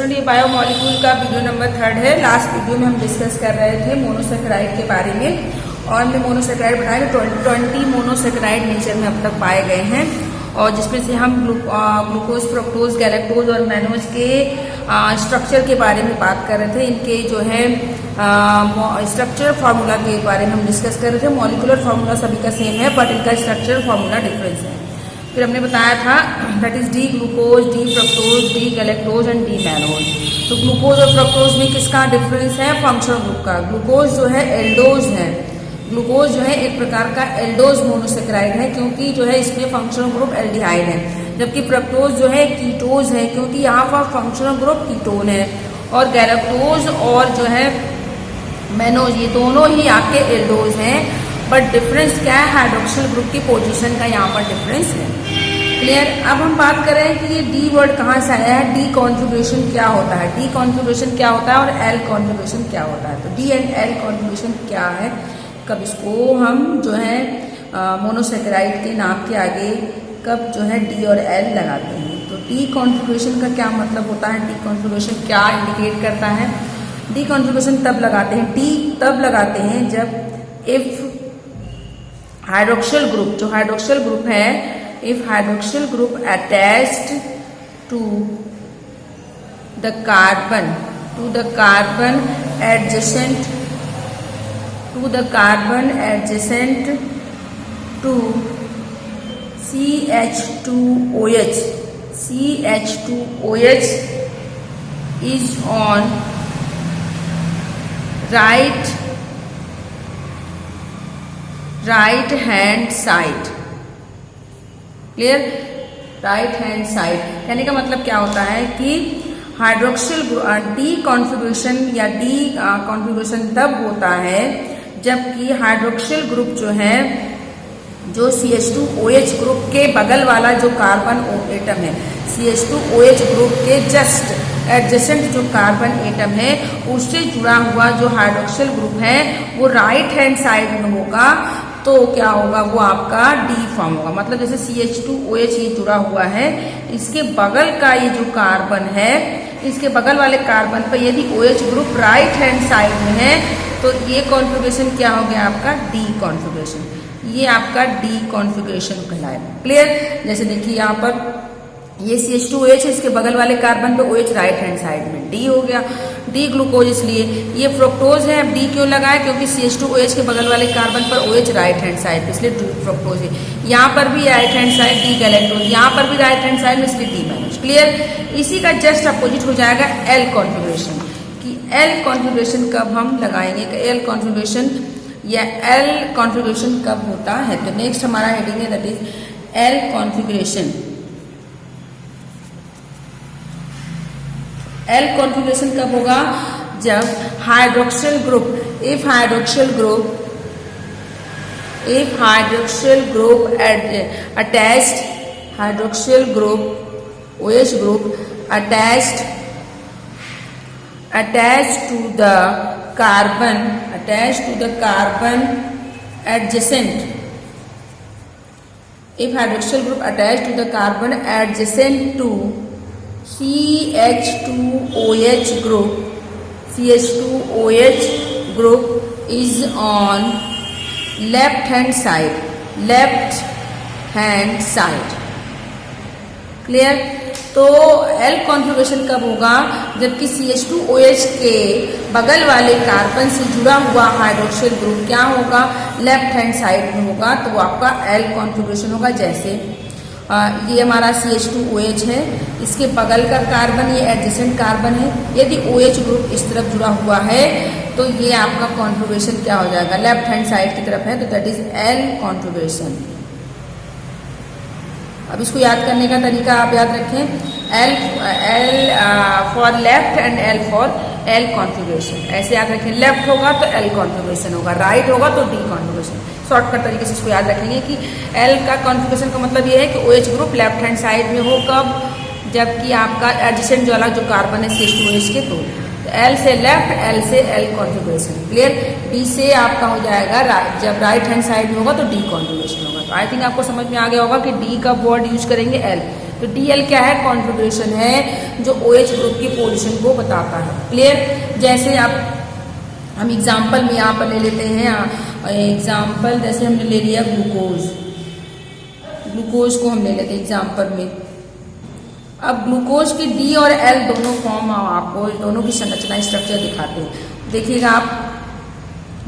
Student, ये biomolecule का video number 3 है। लास्ट वीडियो में हम डिस्कस कर रहे थे मोनोसेकेराइड के बारे में और हमने मोनोसेकेराइड बताया कि 20 मोनोसेकेराइड नेचर में अब तक पाए गए हैं और जिसमें से हम ग्लूकोज, फ्रुक्टोज, गैलेक्टोज और मैनोज के स्ट्रक्चर के बारे में बात कर रहे थे। इनके जो है स्ट्रक्चर फार्मूला के बारे में हम डिस्कस कर रहे थे। मॉलिक्यूलर फार्मूला सभी का सेम है बट इनका स्ट्रक्चर फार्मूला डिफरेंस है। फिर हमने बताया था that is D glucose, D fructose, D galactose and D mannose. तो ग्लूकोज और फ्रक्टोज में किसका डिफरेंस है? फंक्शनल ग्रुप का। ग्लूकोज जो है एल्डोज है, ग्लूकोज जो है एक प्रकार का एल्डोज मोनोसेकेराइड है क्योंकि जो है इसमें फंक्शनल ग्रुप एल्डिहाइड है, जबकि फ्रक्टोज जो है कीटोज है क्योंकि यहाँ पर फंक्शनल ग्रुप कीटोन है। और गैलेक्टोज और जो है मैनोज ये दोनों ही आपके एल्डोज हैं, बट डिफरेंस क्या है? हाइड्रोक्सिल ग्रुप की पोजीशन का यहाँ पर डिफरेंस है। क्लियर? अब हम बात करें कि ये डी वर्ड कहाँ से आया है, डी कॉन्फिगरेशन क्या होता है, डी कॉन्फिगरेशन क्या होता है और एल कॉन्फिगरेशन क्या होता है। तो डी एंड एल कॉन्फिगरेशन क्या है, कब इसको हम जो है मोनोसेकेराइड के नाम के आगे कब जो है डी और एल लगाते हैं। तो डी कॉन्फिगरेशन का क्या मतलब होता है, डी कॉन्फिगरेशन क्या इंडिकेट करता है? डी कॉन्फिगरेशन तब लगाते हैं, डी तब लगाते हैं जब इफ हाइड्रोक्सिल ग्रुप, जो हाइड्रोक्सिल ग्रुप है, if hydroxyl group attached to the carbon adjacent to CH2OH is on right hand side। Clear? Right hand side कहने का मतलब क्या होता है कि हाइड्रोक्सिल डी कॉन्फिगरेशन या डी कॉन्फिगरेशन तब होता है जबकि हाइड्रोक्सिल ग्रुप जो है, जो CH2OH ग्रुप के बगल वाला जो कार्बन एटम है, CH2OH ग्रुप के जस्ट एडजेसेंट जो कार्बन एटम है उससे जुड़ा हुआ जो हाइड्रोक्सिल ग्रुप है वो राइट हैंड साइड में होगा। तो क्या होगा? वो आपका डी फॉर्म होगा। मतलब जैसे CH2OH ये जुड़ा हुआ है, इसके बगल का ये जो कार्बन है, इसके बगल वाले कार्बन पर यदि OH group right hand side में है तो ये कॉन्फिगरेशन क्या हो गया आपका? D configuration. ये आपका डी कॉन्फिगरेशन कहलाएगा। क्लियर? जैसे देखिए यहाँ पर ये CH2OH है, इसके बगल वाले कार्बन पे OH राइट हैंड साइड में, डी हो गया, डी ग्लूकोज। इसलिए ये फ्रुक्टोज है, अब डी क्यों लगाया? क्योंकि CH2OH के बगल वाले कार्बन पर OH राइट हैंड साइड पे, इसलिए फ्रुक्टोज है। यहाँ पर भी right hand side D galactose, यहाँ पर भी राइट हैंड साइड में, इसलिए डी मैनोज। क्लियर? इसी का जस्ट अपोजिट हो जाएगा एल कॉन्फिगरेशन। कि एल कॉन्फिगरेशन कब हम लगाएंगे, एल कॉन्फिगरेशन या एल कॉन्फिगरेशन कब होता है? तो नेक्स्ट हमारा हेडिंग है that is L configuration. L configuration कब होगा? जब hydroxyl group, if hydroxyl group attached, hydroxyl group OH group attached to the carbon adjacent, if hydroxyl group attached to the carbon adjacent to CH2OH group is on left hand side। Clear? तो L configuration कब होगा? जबकि CH2OH के बगल वाले carbon से जुड़ा हुआ हाइड्रोक्सिल ग्रुप क्या होगा? लेफ्ट हैंड साइड में होगा, तो वो आपका एल कॉन्फिगरेशन होगा। जैसे ये हमारा CH2OH है, इसके बगल का कार्बन ये एडजेसेंट कार्बन है, यदि OH ग्रुप इस तरफ जुड़ा हुआ है तो ये आपका कॉन्फिगरेशन क्या हो जाएगा? लेफ्ट हैंड साइड की तरफ है, तो दैट इज एल कॉन्फिगरेशन। अब इसको याद करने का तरीका आप याद रखें, L for left and L for L configuration, ऐसे याद रखें। लेफ्ट होगा तो एल कॉन्फिगरेशन होगा, राइट होगा तो डी कॉन्फिगरेशन। शॉर्टकट तरीके से इसको याद रखेंगे कि एल का कॉन्फिगरेशन का मतलब ये है कि OH group left hand side में हो, कब? जबकि आपका एडजेसेंट वाला जो कार्बन है CH2OH के, तो एल से लेफ्ट, एल से एल कॉन्फिगरेशन। क्लियर? डी से आपका हो जाएगा जब राइट हैंड साइड में होगा तो डी कॉन्फिगरेशन होगा। तो आई थिंक आपको समझ में आ गया होगा कि डी का वर्ड यूज करेंगे एल। तो DL क्या है? कॉन्फ़िगरेशन है जो OH ग्रुप की पोजीशन को बताता है। क्लियर? जैसे आप हम एग्जाम्पल में यहाँ पर ले लेते हैं, एग्जाम्पल जैसे हमने ले लिया ग्लूकोज, ग्लूकोज को हम ले लेते हैं एग्जाम्पल में। अब ग्लूकोज की D और L दोनों फॉर्म आपको दोनों की संरचना स्ट्रक्चर दिखाते हैं। देखिएगा आप,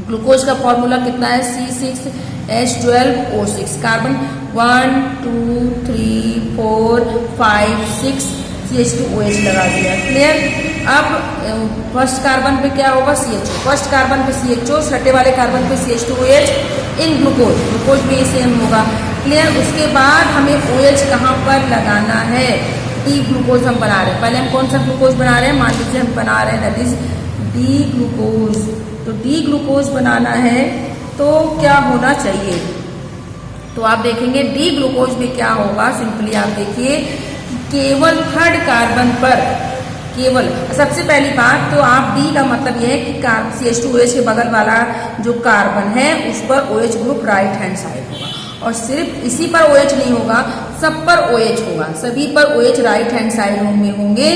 ग्लूकोज का फॉर्मूला कितना है? C6H12O6, कार्बन 1 2 3 4 5 6 CH2OH लगा दिया। क्लियर? अब फर्स्ट कार्बन पे क्या होगा? CHO, फर्स्ट कार्बन पे CHO, छठे वाले कार्बन पे CH2OH इन ग्लूकोज, ग्लूकोज में सेम होगा। क्लियर? उसके बाद हमें OH कहाँ पर लगाना है? डी ग्लूकोज हम बना रहे हैं। पहले हम कौन सा ग्लूकोज बना रहे हैं? मान लीजिए हम बना रहे हैं दैट इज डी ग्लूकोज। तो डी ग्लूकोज बनाना है तो क्या होना चाहिए? तो आप देखेंगे डी ग्लूकोज में क्या होगा। सिंपली आप देखिए, केवल थर्ड कार्बन पर, केवल सबसे पहली बात तो आप डी का मतलब यह है कि CH2OH के बगल वाला जो कार्बन है उस पर OH group right hand side होगा, और सिर्फ इसी पर OH नहीं होगा, सब पर OH होगा, सभी पर OH राइट हैंड साइड में होंगे,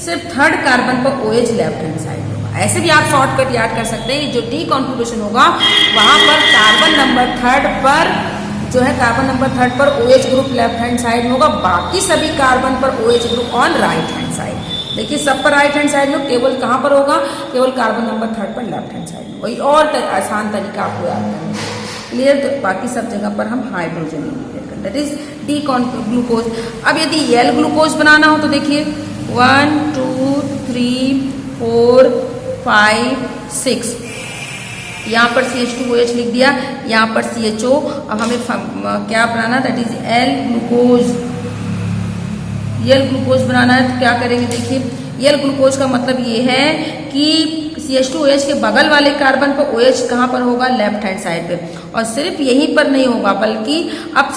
सिर्फ थर्ड कार्बन पर OH लेफ्ट हैंड साइड होगा। ऐसे भी आप शॉर्टकट याद कर सकते हैं, जो डी कॉन्फ़िगरेशन होगा वहां पर कार्बन नंबर थर्ड पर जो है, कार्बन नंबर थर्ड पर OH group left hand side में होगा, बाकी सभी कार्बन पर OH group on right hand side. देखिए सब पर राइट हैंड साइड में, केवल कहाँ पर होगा? केवल कार्बन नंबर थर्ड पर लेफ्ट हैंड साइड में। वही और आसान तरीका आपको याद करना है। क्लियर? तो बाकी सब जगह पर हम हाइड्रोजन इंडिकेट करते हैं, दैट इज डी ग्लूकोज। अब यदि एल ग्लूकोज बनाना हो तो देखिए 1 2 3 4 5 6, यहाँ पर CH2OH लिख दिया, यहाँ पर CHO। अब हमें क्या बनाना? That is L glucose. L glucose बनाना है तो क्या करेंगे? देखिए एल ग्लूकोज का मतलब ये है कि CH2OH के बगल वाले कार्बन पर OH कहाँ पर होगा? लेफ्ट हैंड साइड पे। और सिर्फ यहीं पर नहीं होगा, बल्कि अब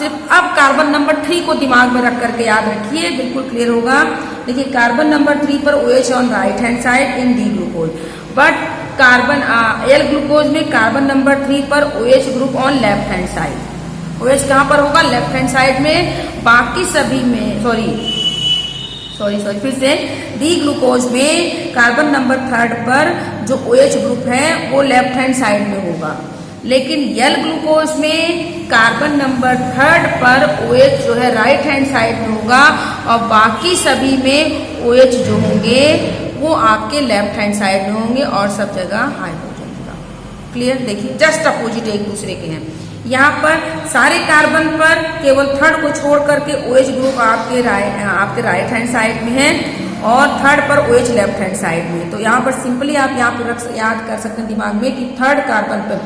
कार्बन नंबर 3 को दिमाग में रख करके याद रखिए, बिल्कुल क्लियर होगा। देखिए कार्बन नंबर 3 पर OH on right hand side in D glucose, but carbon L glucose में कार्बन नंबर 3 पर OH group on left hand side. OH कहाँ पर होगा? लेफ्ट हैंड साइड में। बाकी सभी में सॉरी फिर से, डी ग्लूकोज में कार्बन नंबर थर्ड पर जो OH ग्रुप है वो लेफ्ट हैंड साइड में होगा, लेकिन एल ग्लूकोज में कार्बन नंबर थर्ड पर OH जो है राइट हैंड साइड में होगा, और बाकी सभी में OH जो होंगे वो आपके लेफ्ट हैंड साइड में होंगे, और सब जगह हाइड्रोजन होगा। क्लियर? देखिए जस्ट अपोजिट एक दूसरे के हैं। यहाँ पर सारे कार्बन पर केवल थर्ड को छोड़ करके OH ग्रुप आपके राइट हैंड साइड में है, और थर्ड पर OH लेफ्ट हैंड साइड में। तो यहाँ पर सिंपली आप यहाँ पर याद कर सकते हैं दिमाग में कि थर्ड कार्बन पर,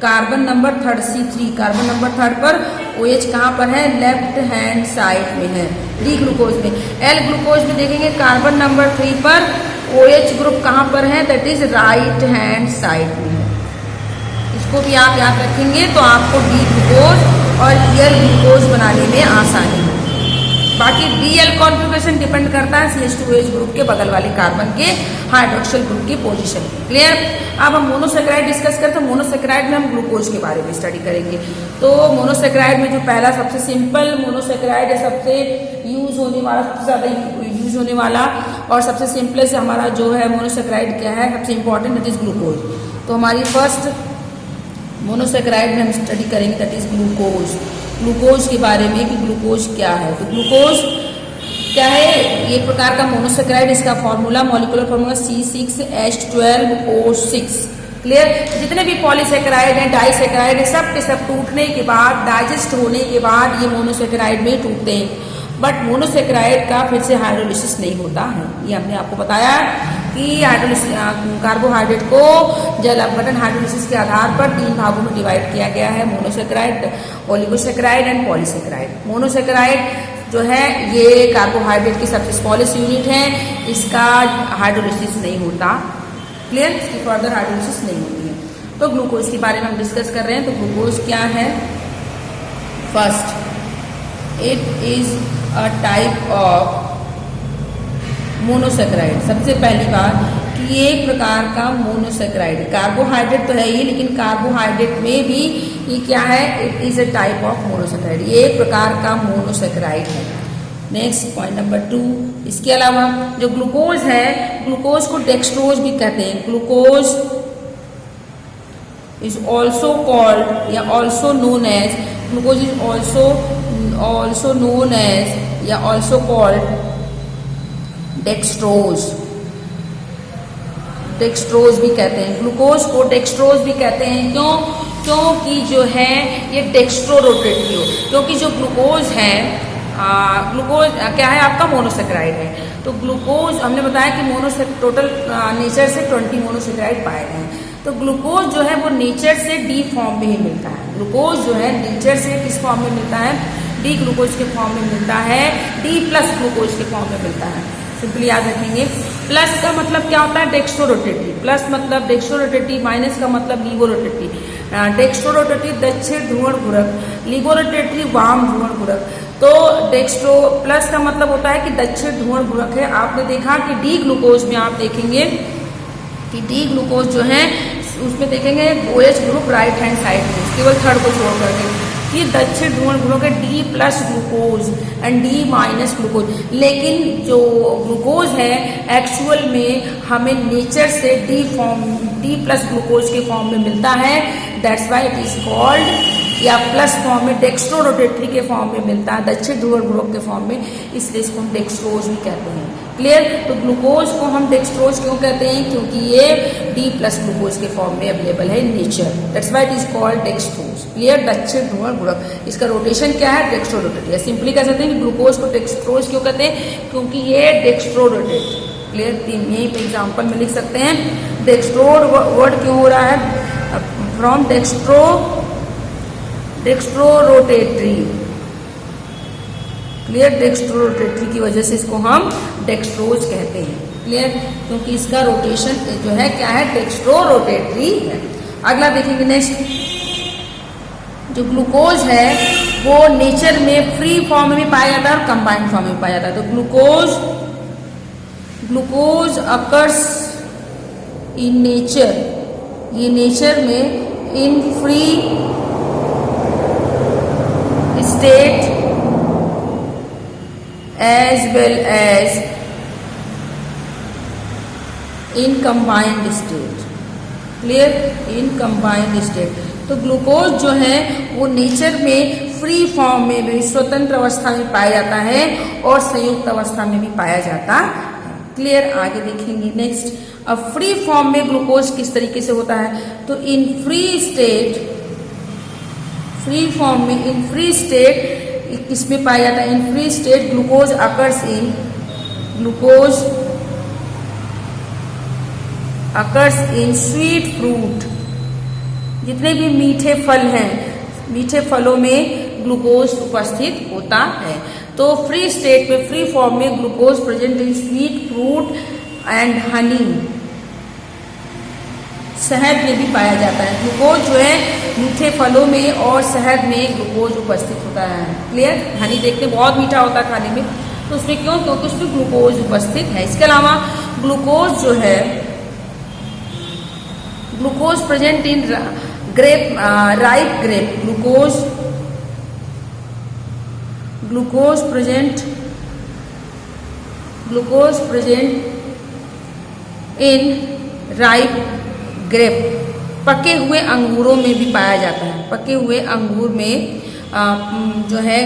carbon number third C3, carbon number third पर OH कहाँ पर है? लेफ्ट हैंड साइड में है डी ग्लूकोज में। एल ग्लूकोज में देखेंगे कार्बन नंबर 3 पर OH ग्रुप कहाँ पर है? That is right hand side में है। इसको भी आप याद रखेंगे तो आपको डी ग्लूकोज और एल ग्लूकोज बनाने में आसानी होगी। बाकी DL कॉन्फ़िगरेशन डिपेंड करता है CH2OH ग्रुप के बगल वाले कार्बन के हाइड्रोक्सिल ग्रुप की पोजीशन। क्लियर? अब हम मोनोसेक्राइड डिस्कस करते हैं। मोनोसेक्राइड में हम ग्लूकोज के बारे में स्टडी करेंगे। तो मोनोसेक्राइड में जो पहला सबसे सिंपल मोनोसेक्राइड है, सबसे यूज होने वाला, सबसे ज़्यादा यूज होने वाला और सबसे सिंपलेस्ट हमारा जो है मोनोसेक्राइड क्या है? सबसे इंपॉर्टेंट दैट इज ग्लूकोज। तो हमारी फर्स्ट मोनोसेक्राइड में हम स्टडी करेंगे दैट इज ग्लूकोज। ग्लूकोज के बारे में कि ग्लूकोज क्या है। तो ग्लूकोज क्या है? एक प्रकार का मोनोसेक्राइड, इसका formula, molecular formula C6H12O6। Clear? जितने भी पॉलीसेक्राइड हैं, डाइसेक्राइड हैं, सब के सब टूटने के बाद, डाइजेस्ट होने के बाद ये मोनोसेक्राइड में टूटते हैं। बट मोनोसेक्राइड का फिर से हाइड्रोलिसिस नहीं होता है। ये हमने आपको बताया कि कार्बोहाइड्रेट को जल अपघटन हाइड्रोलिसिस के आधार पर 3 भागों में डिवाइड किया गया है, monosaccharide, oligosaccharide and polysaccharide. Monosaccharide जो है ये कार्बोहाइड्रेट की सबसे स्मॉलेस्ट यूनिट है, इसका हाइड्रोलिसिस नहीं होता। क्लियर? इसकी फर्दर हाइड्रोलिसिस नहीं होती है। तो ग्लूकोज के बारे में हम डिस्कस कर रहे हैं। तो ग्लूकोज क्या है? First, it is a type of monosaccharide. सबसे पहली बात कि ये एक प्रकार का मोनोसेक्राइड, कार्बोहाइड्रेट तो है ही, लेकिन कार्बोहाइड्रेट में भी ये क्या है? It is a type of monosaccharide. ये एक प्रकार का मोनोसेक्राइड है। नेक्स्ट पॉइंट नंबर 2, इसके अलावा जो ग्लूकोज है, ग्लूकोज को डेक्सट्रोज भी कहते हैं। ग्लूकोज इज ऑल्सो कॉल्ड या also known as, glucose is also known as या ऑल्सो कॉल्ड डेक्सट्रोज। डेक्सट्रोज भी कहते हैं, ग्लूकोज को डेक्सट्रोज भी कहते हैं। क्यों? क्योंकि जो है ये डेक्स्ट्रो रोटेटिव, क्योंकि जो ग्लूकोज है, ग्लूकोज क्या है आपका, मोनोसेक्राइड है। तो ग्लूकोज हमने बताया कि टोटल नेचर से 20 मोनोसेक्राइड पाए गए हैं। तो ग्लूकोज जो है वो नेचर से डी फॉर्म में ही मिलता है। ग्लूकोज जो है नेचर से किस फॉर्म में मिलता है, डी ग्लूकोज के फॉर्म में मिलता है, डी प्लस ग्लूकोज के फॉर्म में मिलता है। सिंपली याद रखेंगे। प्लस का मतलब क्या होता है, डेक्स्ट्रो रोटेटिव। प्लस मतलब डेक्स्ट्रो रोटेटिव, माइनस का मतलब लीवो रोटेटिव। डेक्स्ट्रो रोटेटिव दक्षिण ध्रुवण गुणक, लीवो रोटेटिव वाम ध्रुवण गुणक। तो डेक्स्ट्रो प्लस का मतलब होता है कि दक्षिण ध्रुवण गुणक है। आपने देखा कि डी ग्लूकोज में आप देखेंगे कि डी ग्लूकोज जो है उसमें देखेंगे OH group right hand side में, केवल थर्ड को छोड़ करके। ये दक्षिण ध्रुवण गुणों के D plus glucose and D minus glucose. लेकिन जो ग्लूकोज है एक्चुअल में हमें नेचर से डी प्लस ग्लूकोज के फॉर्म में मिलता है। That's why it is called, या प्लस फॉर्म में डेक्स्ट्रो रोटेटरी के फॉर्म में मिलता है, दक्षिण ध्रुवण गुणों के फॉर्म में, इसलिए इसको हम डेक्स्ट्रोज भी कहते हैं। क्लियर? तो ग्लूकोज को हम डेक्स्ट्रोज क्यों कहते हैं, क्योंकि ये डी प्लस ग्लूकोज के फॉर्म में अवेलेबल है in nature. That's why it is called dextrose. Clear? दक्षिण ध्रुवण गुणक, इसका रोटेशन क्या है, डेक्स्ट्रो रोटेटरी। सिंपली कह सकते हैं कि ग्लूकोज को डेक्स्ट्रोज क्यों कहते हैं, क्योंकि ये डेक्स्ट्रो रोटेटरी। क्लियर? यहीं पे एग्जाम्पल में लिख सकते हैं, डेक्स्ट्रो वर्ड क्यों हो रहा है, from dextro rotatory. Clear? Dextro rotatory की वजह से इसको हम डेक्स्ट्रोज कहते हैं। क्लियर? क्योंकि इसका रोटेशन जो है क्या है, डेक्स्ट्रो रोटेटरी है। अगला देखेंगे नेक्स्ट, जो ग्लूकोज है वो नेचर में फ्री फॉर्म में भी पाया जाता है और कंबाइंड फॉर्म में पाया जाता है। तो ग्लूकोज अकर्स इन नेचर, ये नेचर में in free state as well as in combined state। Clear? In combined state। तो ग्लूकोज जो है वो नेचर में फ्री फॉर्म में भी, स्वतंत्र अवस्था में पाया जाता है और संयुक्त अवस्था में भी पाया जाता है। क्लियर? आगे देखेंगे नेक्स्ट। अब फ्री फॉर्म में ग्लूकोज किस तरीके से होता है, तो in free state, free form में इन फ्री स्टेट किसमें पाया जाता है, in free state glucose occurs in sweet fruit. जितने भी मीठे फल हैं, मीठे फलों में ग्लूकोज उपस्थित होता है। तो फ्री स्टेट में, फ्री फॉर्म में glucose present in sweet fruit and honey, शहद में भी पाया जाता है। ग्लूकोज जो है मीठे फलों में और शहद में ग्लूकोज उपस्थित होता है। क्लियर? हनी देखते बहुत मीठा होता है खाने में, तो उसमें क्यों, क्योंकि उसमें ग्लूकोज उपस्थित है। इसके अलावा ग्लूकोज जो है, glucose present in grape, ripe grape, glucose present in ripe grape, पके हुए अंगूरों में भी पाया जाता है। पके हुए अंगूर में जो है,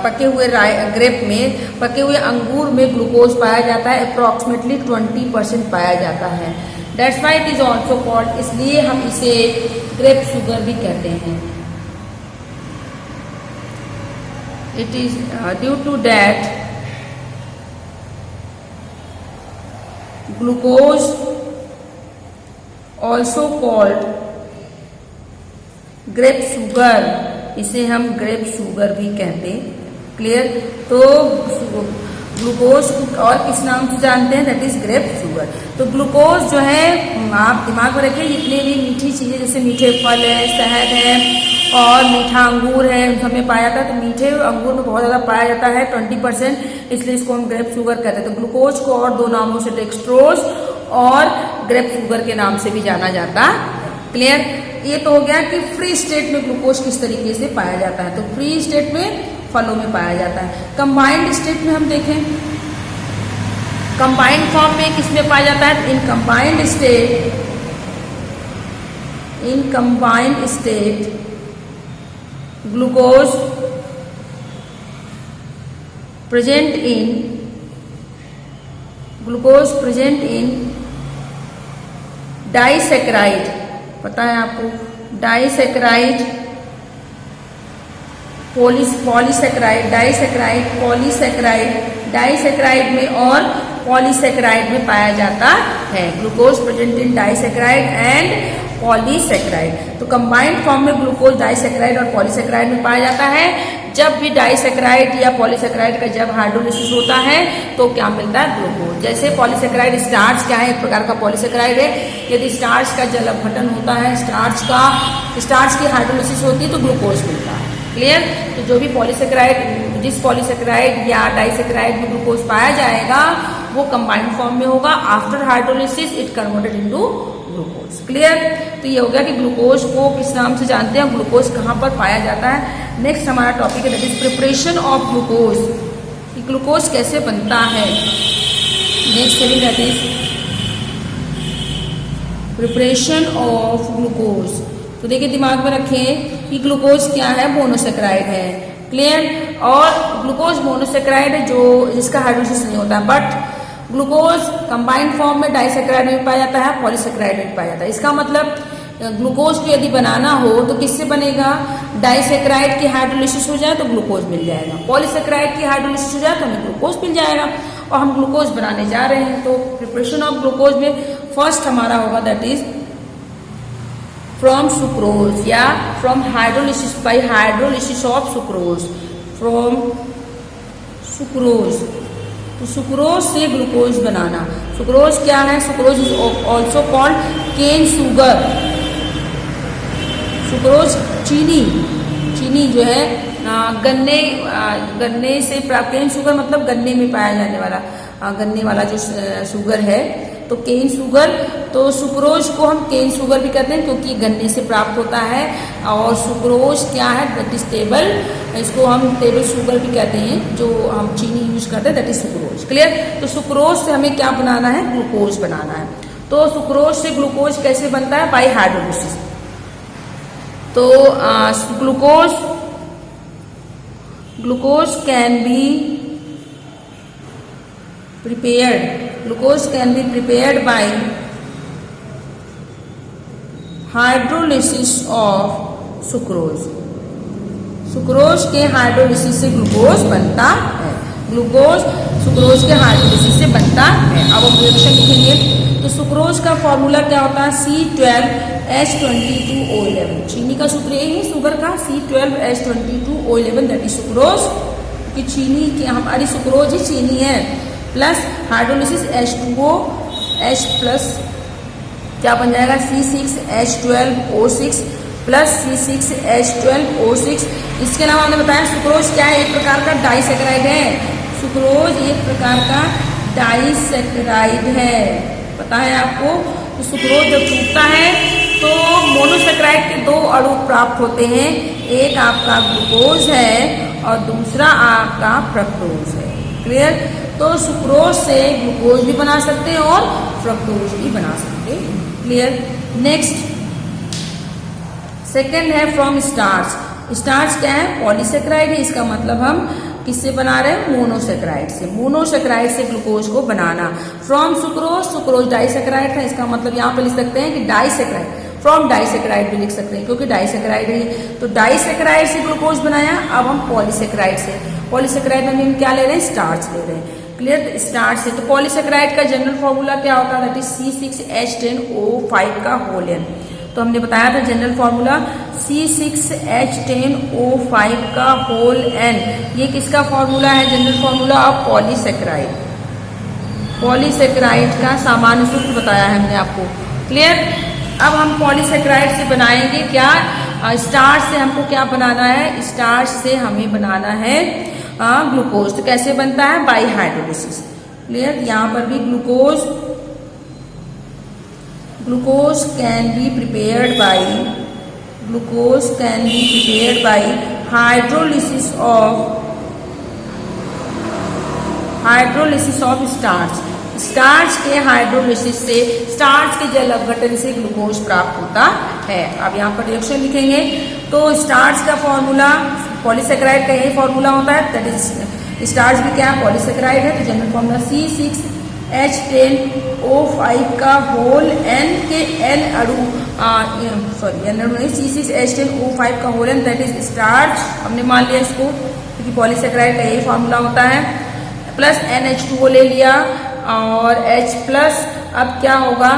पके हुए ग्रेप में, पके हुए अंगूर में ग्लूकोज पाया जाता है। अप्रॉक्सीमेटली 20% पाया जाता है। That's why it is also called, इसलिए हम इसे ग्रेप शुगर भी कहते हैं। It is due to that glucose also called grape sugar, इसे हम ग्रेप शुगर भी कहते हैं। क्लियर? तो ग्लूकोज और किस नाम से जानते हैं, दैट इज ग्रेप शुगर। तो ग्लूकोज जो है, आप दिमाग में रखिए, जितने भी मीठी चीजें जैसे मीठे फल है, शहद है और मीठा अंगूर है, उन सब में पाया जाता है। तो मीठे अंगूर में बहुत ज्यादा पाया जाता है 20%, इसलिए इसको हम ग्रेप शुगर कहते हैं। तो ग्लूकोज को और दो नामों से, डेक्स्ट्रोज और ग्रेप शुगर के नाम से भी जाना जाता है। क्लियर? ये तो हो गया कि फ्री स्टेट में ग्लूकोज किस तरीके से पाया जाता है। तो फ्री स्टेट में फलों में पाया जाता है। कंबाइंड स्टेट में हम देखें, कंबाइंड फॉर्म में किसमें पाया जाता है? In combined state glucose present in disaccharide, पता है आपको, डाइसैकेराइड, पॉलीसैकेराइड, डाइसैकेराइड में और पॉलीसैकेराइड में पाया जाता है। Glucose present in disaccharide and polysaccharide. तो कंबाइंड फॉर्म में ग्लूकोज डाइसैकेराइड और पॉलीसैकेराइड में पाया जाता है। जब भी डाइसैकेराइड या पॉलीसैकेराइड का जब हाइड्रोलिसिस होता है तो क्या मिलता है? ग्लूकोज। जैसे पॉलीसैकेराइड स्टार्च क्या है? एक प्रकार का पॉलीसैकेराइड है। यदि स्टार्च का जल अपघटन होता है, स्टार्च की हाइड्रोलिसिस होती है तो ग्लूकोज मिलता है। क्लियर? तो जो भी पॉलीसैकेराइड, जिस पॉलीसैकेराइड या डाइसैकेराइड में ग्लूकोज पाया जाएगा वो कंबाइंड फॉर्म में होगा। After hydrolysis it converted into glucose. Clear? तो ये हो गया कि ग्लूकोज को किस नाम से जानते हैं, ग्लूकोज कहाँ पर पाया जाता है। नेक्स्ट हमारा टॉपिक है that is preparation of glucose, कि ग्लूकोज कैसे बनता है। Next heading that is preparation of glucose. तो देखिए दिमाग में रखें कि ग्लूकोज क्या है? मोनोसैकेराइड है। क्लियर? और ग्लूकोज मोनोसैकेराइड है जो जिसका हाइड्रोलिसिस नहीं होता, बट ग्लूकोज कंबाइंड फॉर्म में डाइसैकेराइड में पाया जाता है, पॉलीसैकेराइड में पाया जाता है। इसका मतलब ग्लूकोज को यदि बनाना हो तो किससे बनेगा? डाइसैकेराइड की हाइड्रोलिसिस हो जाए तो ग्लूकोज मिल जाएगा, पॉलीसैकेराइड की हाइड्रोलिसिस हो जाए तो हमें ग्लूकोज मिल जाएगा। और हम ग्लूकोज बनाने जा रहे हैं। तो प्रिपरेशन ऑफ ग्लूकोज में फर्स्ट हमारा होगा दैट इज फ्रॉम सुक्रोज या from hydrolysis, by hydrolysis of sucrose, from sucrose. तो सुक्रोज से ग्लूकोज बनाना। सुक्रोज क्या है? Sucrose is also called cane sugar. Sucrose चीनी जो है गन्ने से प्राप्त, केन शुगर मतलब गन्ने में पाया जाने वाला, गन्ने वाला जो शुगर है तो केन शुगर। तो सुक्रोज को हम केन शुगर भी कहते हैं क्योंकि गन्ने से प्राप्त होता है। और सुक्रोज क्या है? दैट इज टेबल, इसको हम टेबल शुगर भी कहते हैं, जो हम चीनी यूज करते हैं, दैट इज सुक्रोज। क्लियर? तो सुक्रोज से हमें क्या बनाना है? ग्लूकोज बनाना है। तो सुक्रोज से ग्लूकोज कैसे बनता है? By hydrolysis. तो glucose can be prepared by hydrolysis of sucrose. Sucrose के हाइड्रोलिसिस से ग्लूकोज बनता है। ग्लूकोज सुक्रोज के हाइड्रोलिसिस से बनता है। अब हम रिएक्शन लिखेंगे तो सुक्रोज का फॉर्मूला क्या होता है? C12H22O11। चीनी का सूत्र यही है शुगर का, C12H22O11 दैट इज सुक्रोज। कि चीनी की हमारी सुक्रोज ही चीनी है, प्लस हाइड्रोलिसिस H2O प्लस क्या बन जाएगा? C6H12O6 plus C6H12O6। इसके अलावा हमने बताया सुक्रोज क्या है? एक प्रकार का डाइसैकेराइड है। सुक्रोज एक प्रकार का डाइसैकेराइड है, पता है आपको। तो सुक्रोज जब टूटता है तो मोनोसैकेराइड के दो अणु प्राप्त होते हैं, एक आपका ग्लूकोज है और दूसरा आपका फ्रक्टोज है। क्लियर? तो सुक्रोज से ग्लूकोज भी बना सकते हैं और फ्रक्टोज भी बना सकते हैं। क्लियर? नेक्स्ट सेकंड है फ्रॉम स्टार्च। स्टार्च क्या है? पॉलीसैकेराइड है। इसका मतलब हम किससे बना रहे हैं? मोनोसैकेराइड से। मोनोसैकेराइड से ग्लूकोज को बनाना। फ्रॉम सुक्रोज, सुक्रोज डाइसैकेराइड था, इसका मतलब यहाँ पे लिख सकते हैं कि डाइसैकेराइड। फ्रॉम डाइसैकेराइड भी लिख सकते हैं क्योंकि डाइसैकेराइड है। तो डाइसैकेराइड से ग्लूकोज बनाया। अब हम पॉलीसैकेराइड से, पॉलीसैकेराइड में हम क्या ले रहे हैं? स्टार्च ले रहे हैं। क्लियर? स्टार्च से। तो पॉलीसैकेराइड का जनरल फॉर्मूला क्या होता है? दैट इज C6H10O5 का होल एन। तो हमने बताया था जनरल फॉर्मूला C6H10O5 का होल एन। ये किसका फॉर्मूला है? General formula of polysaccharide. Polysaccharide का सामान्य सूत्र बताया है हमने आपको। क्लियर? अब हम पॉलीसैकेराइड से बनाएंगे क्या? स्टार्च से हमको क्या बनाना है? स्टार्च से हमें बनाना है ग्लूकोज। तो कैसे बनता है? By hydrolysis. क्लियर? यहाँ पर भी glucose can be prepared by glucose can be prepared by hydrolysis of starch. Starch के हाइड्रोलिसिस से, स्टार्च के जल अपघटन से ग्लूकोज प्राप्त होता है। अब यहाँ पर रिएक्शन लिखेंगे तो स्टार्च का फॉर्मूला, पॉलीसेकेराइड का यही फॉर्मूला होता है, दैट इज स्टार्च भी क्या पॉलीसेकेराइड है, तो जनरल फॉर्मूला C6H10O5 का होल N के N अणु C6H10O5 का whole N that is starch, हमने मान लिया इसको क्योंकि पॉलीसेकेराइड का यही फॉर्मूला होता है, प्लस NH2O ले लिया और H प्लस, अब क्या होगा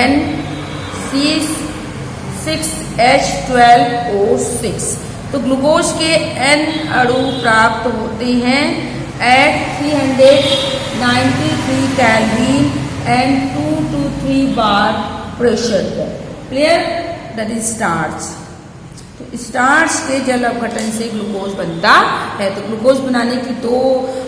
NC6H12O6। तो ग्लूकोज के N अणु प्राप्त होते हैं at 393 kelvin and 2 to 3 bar pressure पर। क्लियर? That is starch. तो स्टार्च के जल अपघटन से ग्लूकोज बनता है। तो ग्लूकोज बनाने की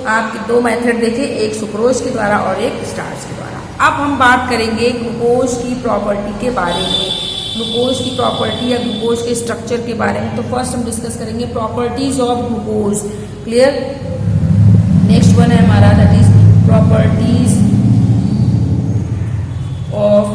आपके दो मेथड देखे, एक सुक्रोज के द्वारा और एक स्टार्च के द्वारा। अब हम बात करेंगे ग्लूकोज की प्रॉपर्टी के बारे में, ग्लूकोज की प्रॉपर्टी या ग्लूकोज के स्ट्रक्चर के बारे में। तो फर्स्ट हम डिस्कस करेंगे properties of glucose. Clear? Next one है हमारा that is properties of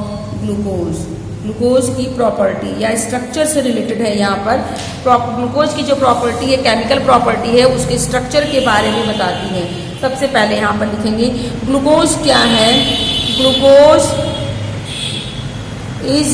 glucose. Glucose की प्रॉपर्टी या स्ट्रक्चर से रिलेटेड है यहाँ पर। ग्लूकोज की जो प्रॉपर्टी है, केमिकल प्रॉपर्टी है, उसके स्ट्रक्चर के बारे में बताती है। सबसे पहले यहाँ पर लिखेंगे ग्लूकोज क्या है। Glucose is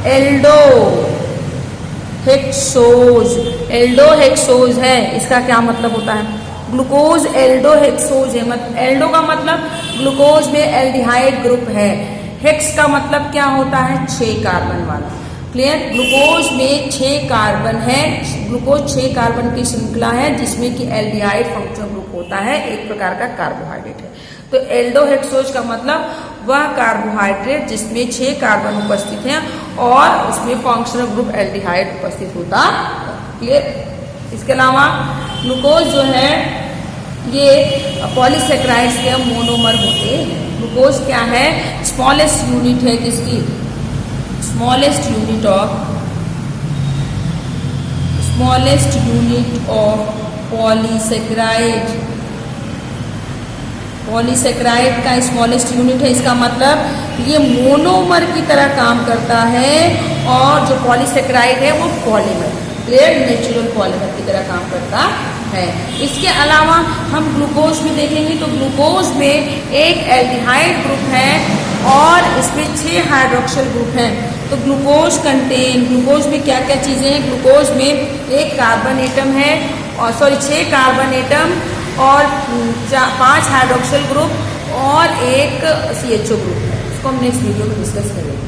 aldohexose. एल्डोहेक्सोज है, इसका क्या मतलब होता है? ग्लूकोज एल्डोहेक्सोज है। एल्डो का मतलब ग्लूकोज में एल्डिहाइड ग्रुप है, हेक्स का मतलब क्या होता है? 6 कार्बन वाला। क्लियर? ग्लूकोज में 6 कार्बन है। ग्लूकोज 6 कार्बन की श्रृंखला है जिसमें कि एल्डिहाइड फंक्शनल ग्रुप होता है, एक प्रकार का कार्बोहाइड्रेट है। तो एल्डोहेक्सोज का मतलब वह कार्बोहाइड्रेट जिसमें 6 कार्बन उपस्थित हैं और उसमें फंक्शनल ग्रुप एल्डिहाइड उपस्थित होता है। क्लियर? इसके अलावा ग्लूकोज जो है ये पॉलीसेकेराइड्स के मोनोमर होते हैं। ग्लूकोज क्या है? स्मॉलेस्ट यूनिट है किसकी? Smallest unit of polysaccharide. Polysaccharide का स्मॉलेस्ट यूनिट है, इसका मतलब ये मोनोमर की तरह काम करता है और जो पॉलीसेकेराइड है वो पॉलीमर, क्लियर, नेचुरल पॉलीमर की तरह काम करता है। इसके अलावा हम ग्लूकोज में देखेंगे तो ग्लूकोज में एक एल्डिहाइड ग्रुप है और इसमें 6 हाइड्रोक्सिल ग्रुप हैं। तो ग्लूकोज में क्या क्या चीज़ें हैं? ग्लूकोज में एक कार्बन एटम है और 6 कार्बन एटम और 5 हाइड्रोक्सिल ग्रुप और एक CHO ग्रुप है। इसको हम नेक्स्ट वीडियो में डिस्कस करेंगे।